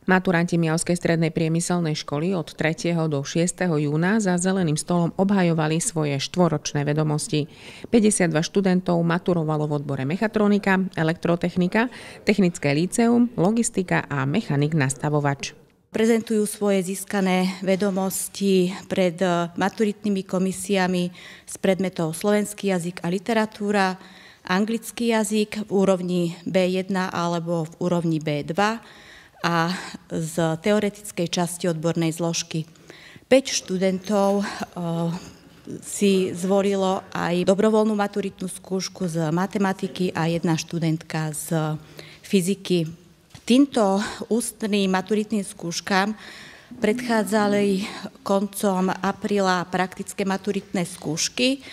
Maturanti Mijavskej strednej priemyselnej školy od 3. do 6. júna za zeleným stolom obhajovali svoje štvoročné vedomosti. 52 študentov maturovalo v odbore mechatronika, elektrotechnika, technické líceum, logistika a mechanik nastavovač. Prezentujú svoje získané vedomosti pred maturitnými komisiami z predmetov slovenský jazyk a literatúra, anglický jazyk v úrovni B1 alebo v úrovni B2 a z teoretickej časti odbornej zložky. 5 študentov si zvolilo aj dobrovoľnú maturitnú skúšku z matematiky a jedna študentka z fyziky. Týmto ústnym maturitným skúškam predchádzali koncom apríla praktické maturitné skúšky,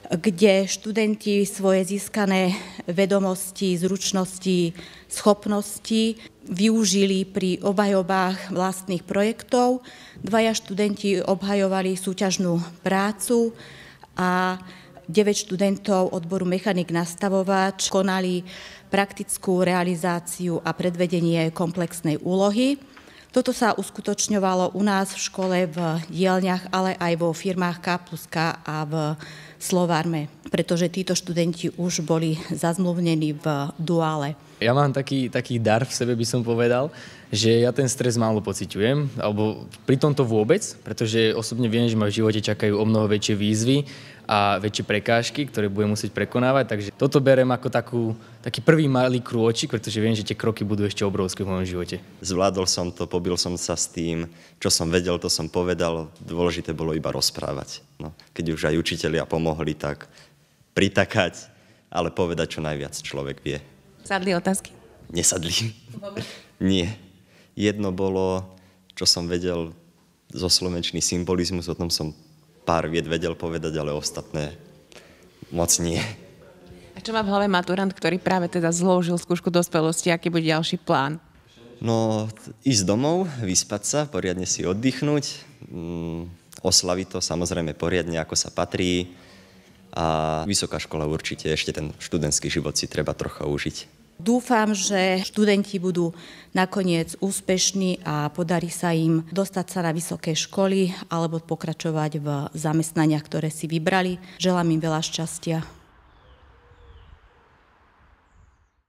kde študenti svoje získané vedomosti, zručnosti, schopnosti využili pri obhajobách vlastných projektov. 2 študenti obhajovali súťažnú prácu a 9 študentov odboru mechanik nastavovač konali praktickú realizáciu a predvedenie komplexnej úlohy. Toto sa uskutočňovalo u nás v škole v dielňach, ale aj vo firmách K+K a v Slovarme, pretože títo študenti už boli zazmluvnení v duále. Ja mám taký dar v sebe, by som povedal, že ja ten stres málo pociťujem, alebo pri tomto vôbec, pretože osobne viem, že ma v živote čakajú o mnoho väčšie výzvy a väčšie prekážky, ktoré budem musieť prekonávať, takže toto berem ako taký prvý malý krôčik, pretože viem, že tie kroky budú ešte obrovské v mojom živote. Zvládol som to, pobil som sa s tým, čo som vedel, to som povedal, dôležité bolo iba rozprávať. No, keď už aj učitelia pomohli, tak pritakať, ale povedať, čo najviac človek vie. Sadli otázky? Nesadli. Nie. Jedno bolo, čo som vedel, zoslovenčný symbolizmus, o tom som pár vied vedel povedať, ale ostatné moc nie. A čo má v hlave maturant, ktorý práve teda zložil skúšku dospelosti, aký bude ďalší plán? No, ísť domov, vyspať sa, poriadne si oddychnúť, oslaviť to samozrejme poriadne, ako sa patrí. A vysoká škola určite, ešte ten študentský život si treba trocha užiť. Dúfam, že študenti budú nakoniec úspešní a podarí sa im dostať sa na vysoké školy alebo pokračovať v zamestnaniach, ktoré si vybrali. Želám im veľa šťastia.